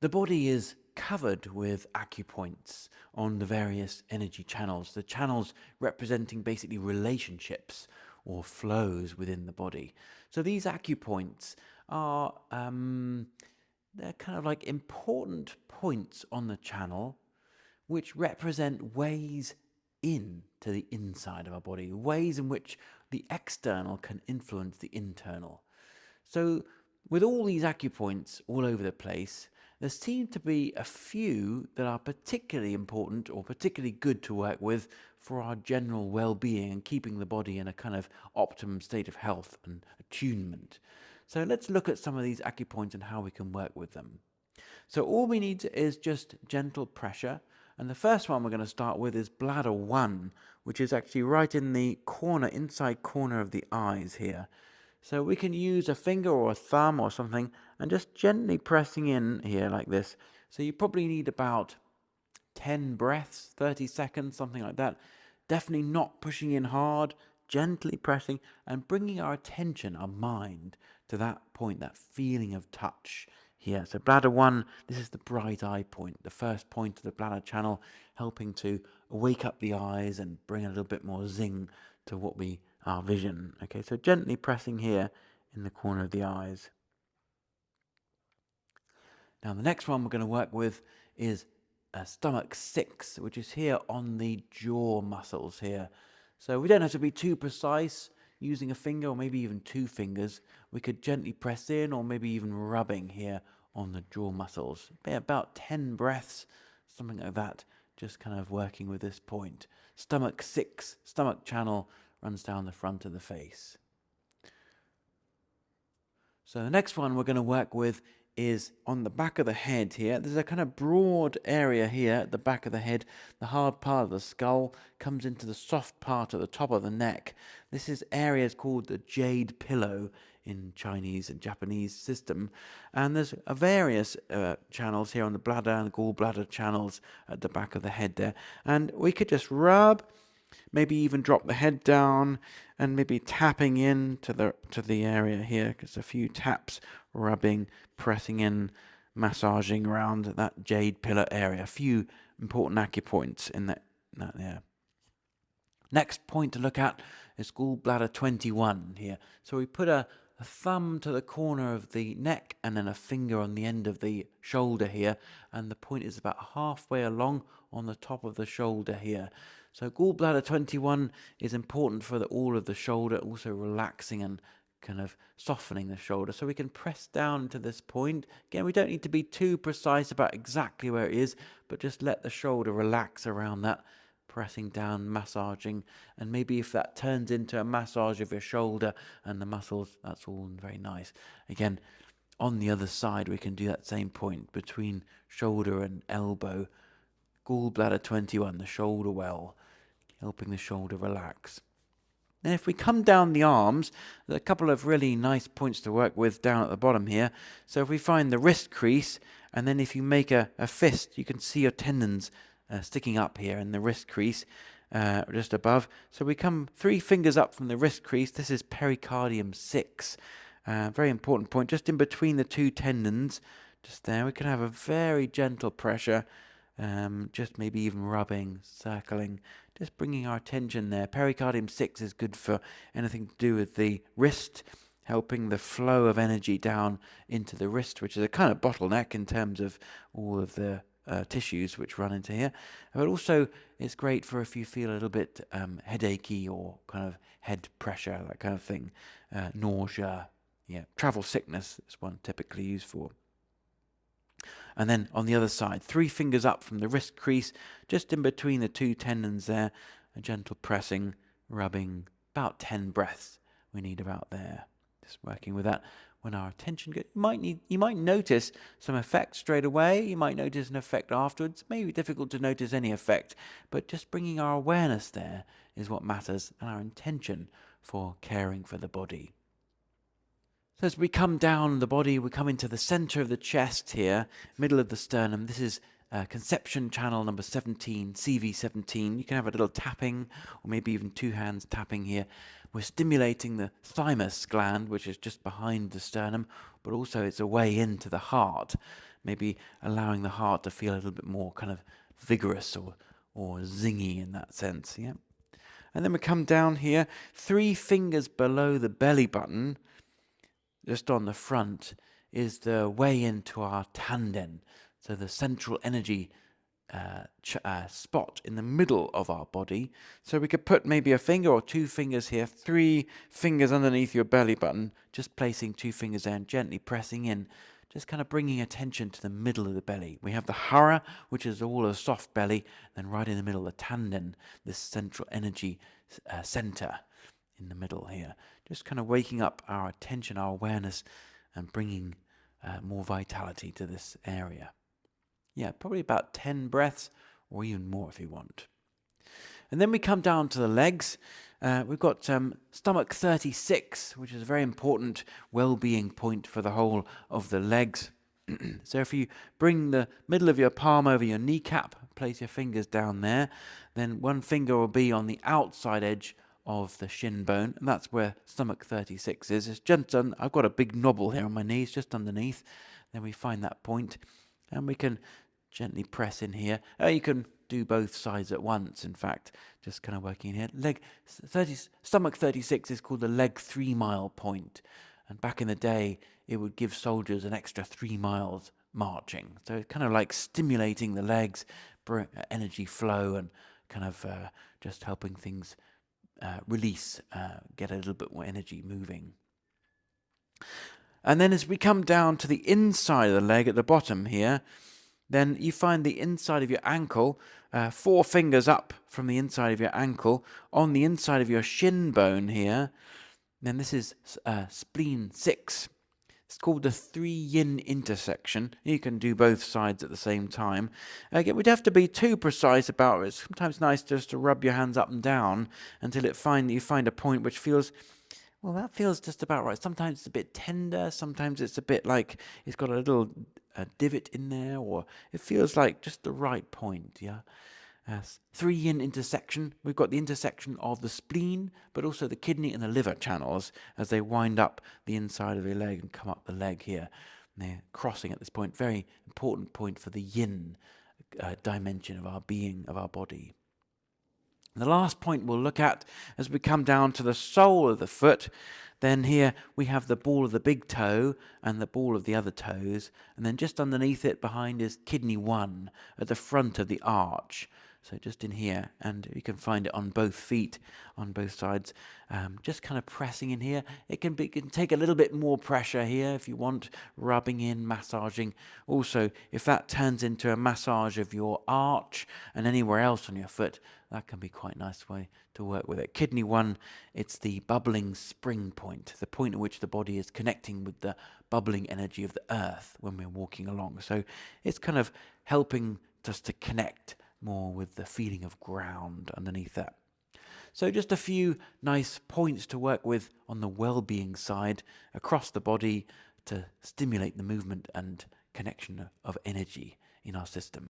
The body is covered with acupoints on the various energy channels, the channels representing basically relationships or flows within the body. So these acupoints are they're kind of like important points on the channel which represent ways in to the inside of our body, ways in which the external can influence the internal. So, with all these acupoints all over the place, there seem to be a few that are particularly important or particularly good to work with for our general well-being and keeping the body in a kind of optimum state of health and attunement. So let's look at some of these acupoints and how we can work with them. So all we need is just gentle pressure. And the first one we're going to start with is bladder 1, which is actually right in the corner, inside corner of the eyes here. So we can use a finger or a thumb or something and just gently pressing in here like this. So you probably need about 10 breaths, 30 seconds, something like that. Definitely not pushing in hard, gently pressing and bringing our attention, our mind, to that point, that feeling of touch here. So bladder 1, this is the bright eye point, the first point of the bladder channel, helping to wake up the eyes and bring a little bit more zing to our vision. Okay, so gently pressing here in the corner of the eyes. Now the next one we're going to work with is stomach 6, which is here on the jaw muscles here. So we don't have to be too precise using a finger or maybe even 2 fingers. We could gently press in or maybe even rubbing here on the jaw muscles. About 10 breaths, something like that, just kind of working with this point. Stomach 6, stomach channel runs down the front of the face. So the next one we're going to work with is on the back of the head here. There's a kind of broad area here at the back of the head. The hard part of the skull comes into the soft part at the top of the neck. This is areas called the jade pillow in Chinese and Japanese system. And there's various channels here on the bladder and gallbladder channels at the back of the head there. And we could just rub, maybe even drop the head down and maybe tapping in to the area here, because a few taps, rubbing, pressing in, massaging around that jade pillar area. A few important acupoints in that there. Next point to look at is gallbladder 21 here. So we put a thumb to the corner of the neck and then a finger on the end of the shoulder here, and the point is about halfway along on the top of the shoulder here. So gallbladder 21 is important for all of the shoulder, also relaxing and kind of softening the shoulder. So we can press down to this point. Again, we don't need to be too precise about exactly where it is, but just let the shoulder relax around that, pressing down, massaging, and maybe if that turns into a massage of your shoulder and the muscles, that's all very nice. Again, on the other side, we can do that same point between shoulder and elbow. Gallbladder 21, the shoulder well, helping the shoulder relax. And if we come down the arms, there's a couple of really nice points to work with down at the bottom here. So if we find the wrist crease, and then if you make a fist, you can see your tendons sticking up here in the wrist crease, just above. So we come 3 fingers up from the wrist crease. This is pericardium 6. Very important point, just in between the 2 tendons. Just there, we can have a very gentle pressure, just maybe even rubbing, circling, just bringing our attention there. Pericardium 6 is good for anything to do with the wrist, helping the flow of energy down into the wrist, which is a kind of bottleneck in terms of all of the tissues which run into here. But also it's great for if you feel a little bit headachy or kind of head pressure, that kind of thing. Nausea, travel sickness is one typically used for. And then on the other side, 3 fingers up from the wrist crease, just in between the 2 tendons there, a gentle pressing, rubbing, about 10 breaths we need about there. Just working with that. When our attention goes, you might notice some effect straight away. You might notice an effect afterwards. It may be difficult to notice any effect, but just bringing our awareness there is what matters, and our intention for caring for the body. So as we come down the body, we come into the center of the chest here, middle of the sternum. This is conception channel number 17, CV17. You can have a little tapping, or maybe even 2 hands tapping here. We're stimulating the thymus gland, which is just behind the sternum, but also it's a way into the heart. maybe allowing the heart to feel a little bit more kind of vigorous or zingy in that sense. Yeah. And then we come down here, 3 fingers below the belly button, just on the front, is the way into our tanden, so the central energy spot in the middle of our body. So we could put maybe a finger or 2 fingers here, 3 fingers underneath your belly button, just placing 2 fingers there and gently pressing in, just kind of bringing attention to the middle of the belly. We have the hara, which is all a soft belly, then right in the middle, the tanden, this central energy center in the middle here. Just kind of waking up our attention, our awareness, and bringing more vitality to this area. Yeah, probably about 10 breaths or even more if you want. And then we come down to the legs. We've got stomach 36, which is a very important well-being point for the whole of the legs. So if you bring the middle of your palm over your kneecap, place your fingers down there, then one finger will be on the outside edge of the shin bone, and that's where stomach 36 is. It's just I've got a big knobble here on my knees, just underneath. Then we find that point, and we can gently press in here. You can do both sides at once, in fact, just kind of working in here. Stomach 36 is called the leg 3 mile point. And back in the day, it would give soldiers an extra 3 miles marching. So it's kind of like stimulating the legs, energy flow, and kind of just helping things release, get a little bit more energy moving. And then as we come down to the inside of the leg at the bottom here, then you find the inside of your ankle, 4 fingers up from the inside of your ankle, on the inside of your shin bone here. Then this is spleen 6. It's called the 3 yin intersection. You can do both sides at the same time. Again, we'd have to be too precise about it. It's sometimes nice just to rub your hands up and down until you find a point which feels, well, that feels just about right. Sometimes it's a bit tender. Sometimes it's a bit like it's got a little divot in there, or it feels like just the right point. Yeah. 3 yin intersection. We've got the intersection of the spleen, but also the kidney and the liver channels as they wind up the inside of your leg and come up the leg here. And they're crossing at this point. Very important point for the yin dimension of our being, of our body. And the last point we'll look at as we come down to the sole of the foot, then here we have the ball of the big toe and the ball of the other toes, and then just underneath it behind is kidney 1 at the front of the arch. So just in here, and you can find it on both feet, on both sides. Just kind of pressing in here. It can take a little bit more pressure here if you want, rubbing in, massaging. Also, if that turns into a massage of your arch and anywhere else on your foot, that can be quite a nice way to work with it. Kidney 1, it's the bubbling spring point, the point at which the body is connecting with the bubbling energy of the earth when we're walking along. So it's kind of helping us to connect more with the feeling of ground underneath that. So just a few nice points to work with on the well-being side across the body to stimulate the movement and connection of energy in our system.